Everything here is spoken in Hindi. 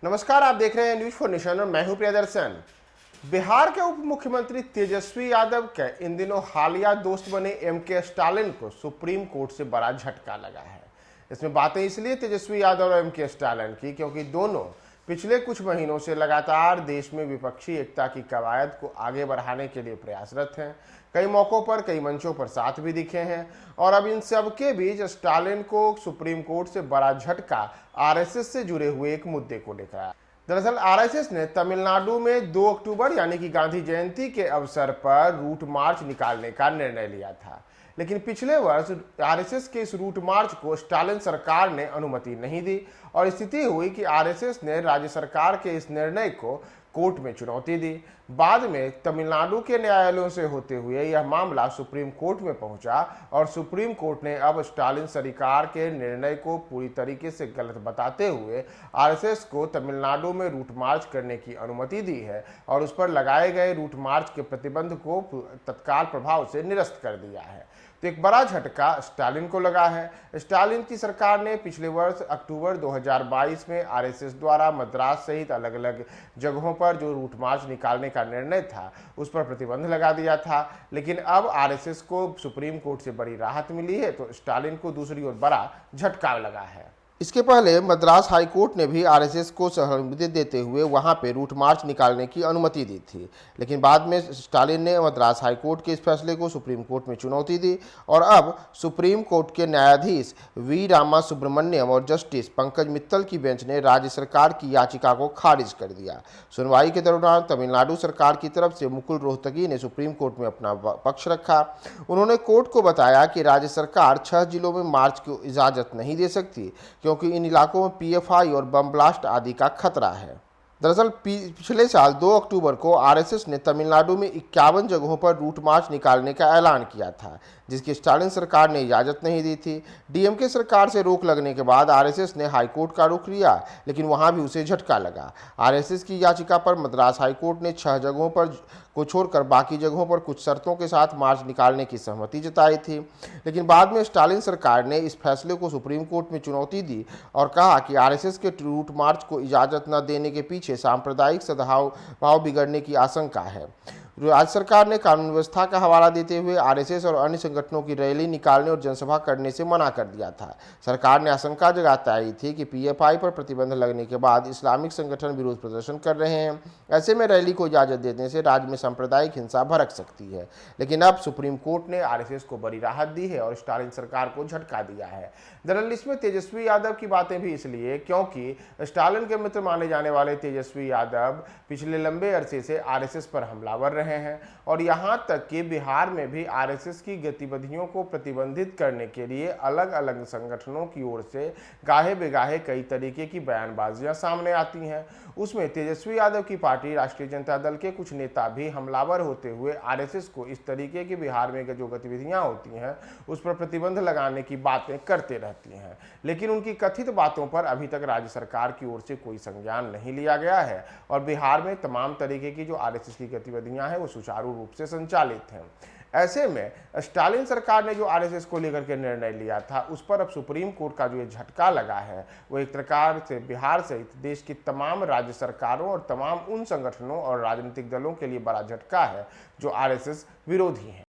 नमस्कार, आप देख रहे हैं न्यूज फॉर नेशन और मैं हूं प्रियदर्शन। बिहार के उप मुख्यमंत्री तेजस्वी यादव के इन दिनों हालिया दोस्त बने एम.के. स्टालिन को सुप्रीम कोर्ट से बड़ा झटका लगा है। इसमें बातें इसलिए तेजस्वी यादव और एम.के. स्टालिन की क्योंकि दोनों पिछले कुछ महीनों से लगातार देश में विपक्षी एकता की कवायद को आगे बढ़ाने के लिए प्रयासरत हैं। कई मौकों पर कई मंचों पर साथ भी दिखे हैं और अब इन सब के बीच स्टालिन को सुप्रीम कोर्ट से बड़ा झटका आरएसएस से जुड़े हुए एक मुद्दे को लेकर आया। दरअसल आरएसएस ने तमिलनाडु में 2 अक्टूबर यानी कि गांधी जयंती के अवसर पर रूट मार्च निकालने का निर्णय लिया था, लेकिन पिछले वर्ष आरएसएस के इस रूट मार्च को स्टालिन सरकार ने अनुमति नहीं दी और स्थिति हुई कि आरएसएस ने राज्य सरकार के इस निर्णय को कोर्ट में चुनौती दी। बाद में तमिलनाडु के न्यायालयों से होते हुए यह मामला सुप्रीम कोर्ट में पहुंचा और सुप्रीम कोर्ट ने अब स्टालिन सरकार के निर्णय को पूरी तरीके से गलत बताते हुए आरएसएस को तमिलनाडु में रूट मार्च करने की अनुमति दी है और उस पर लगाए गए रूट मार्च के प्रतिबंध को तत्काल प्रभाव से निरस्त कर दिया है। तो एक बड़ा झटका स्टालिन को लगा है। स्टालिन की सरकार ने पिछले वर्ष अक्टूबर 2022 में आरएसएस द्वारा मद्रास सहित अलग अलग जगहों पर जो रूट मार्च निकालने का निर्णय था उस पर प्रतिबंध लगा दिया था, लेकिन अब आरएसएस को सुप्रीम कोर्ट से बड़ी राहत मिली है तो स्टालिन को दूसरी ओर बड़ा झटका लगा है। इसके पहले मद्रास हाई कोर्ट ने भी आरएसएस को सहानुभूति देते हुए वहां पे रूट मार्च निकालने की अनुमति दी थी, लेकिन बाद में स्टालिन ने मद्रास हाई कोर्ट के इस फैसले को सुप्रीम कोर्ट में चुनौती दी और अब सुप्रीम कोर्ट के न्यायाधीश वी रामा सुब्रमण्यम और जस्टिस पंकज मित्तल की बेंच ने राज्य सरकार की याचिका को खारिज कर दिया। सुनवाई के दौरान तमिलनाडु सरकार की तरफ से मुकुल रोहतगी ने सुप्रीम कोर्ट में अपना पक्ष रखा। उन्होंने कोर्ट को बताया कि राज्य सरकार 6 जिलों में मार्च की इजाजत नहीं दे सकती क्योंकि इन इलाकों में पीएफआई और बम ब्लास्ट आदि का खतरा है। दरअसल पिछले साल 2 अक्टूबर को आरएसएस ने तमिलनाडु में 51 जगहों पर रूट मार्च निकालने का ऐलान किया था, जिसकी स्टालिन सरकार ने इजाज़त नहीं दी थी। डीएमके सरकार से रोक लगने के बाद आरएसएस ने हाईकोर्ट का रुख लिया, लेकिन वहां भी उसे झटका लगा। आरएसएस की याचिका पर मद्रास हाईकोर्ट ने 6 जगहों पर को छोड़कर बाकी जगहों पर कुछ शर्तों के साथ मार्च निकालने की सहमति जताई थी, लेकिन बाद में स्टालिन सरकार ने इस फैसले को सुप्रीम कोर्ट में चुनौती दी और कहा कि आरएसएस के रूट मार्च को इजाज़त न देने के पीछे सांप्रदायिक सद्भाव बिगड़ने की आशंका है। राज्य सरकार ने कानून व्यवस्था का हवाला देते हुए आरएसएस और अन्य संगठनों की रैली निकालने और जनसभा करने से मना कर दिया था। सरकार ने आशंका जताई थी कि पीएफआई पर प्रतिबंध लगने के बाद इस्लामिक संगठन विरोध प्रदर्शन कर रहे हैं। ऐसे में रैली को इजाजत देने से राज्य में सांप्रदायिक हिंसा भड़क सकती है, लेकिन अब सुप्रीम कोर्ट ने आरएसएस को बड़ी राहत दी है और स्टालिन सरकार को झटका दिया है। दरअसल इसमें तेजस्वी यादव की बातें भी इसलिए क्योंकि स्टालिन के मित्र माने जाने वाले तेजस्वी यादव पिछले लंबे अरसे से आरएसएस पर हमलावर रहे हैं और यहां तक कि बिहार में भी आरएसएस की गतिविधियों को प्रतिबंधित करने के लिए अलग अलग संगठनों की ओर से गाहे बेगाहे कई तरीके की बयानबाजियां सामने आती हैं। उसमें तेजस्वी यादव की पार्टी राष्ट्रीय जनता दल के कुछ नेता भी हमलावर होते हुए आरएसएस को इस तरीके की बिहार में जो गतिविधियां होती हैं उस पर प्रतिबंध लगाने की बातें करते रहती हैं, लेकिन उनकी कथित बातों पर अभी तक राज्य सरकार की ओर से कोई संज्ञान नहीं लिया गया है और बिहार में तमाम तरीके की जो आरएसएस की गतिविधियां हैं वो सुचारू रूप से संचालित हैं। ऐसे में स्टालिन सरकार ने जो आरएसएस को लेकर के निर्णय लिया था उस पर अब सुप्रीम कोर्ट का जो ये झटका लगा है वो एक प्रकार से बिहार सहित देश की तमाम राज्य सरकारों और तमाम उन संगठनों और राजनीतिक दलों के लिए बड़ा झटका है जो आरएसएस विरोधी हैं।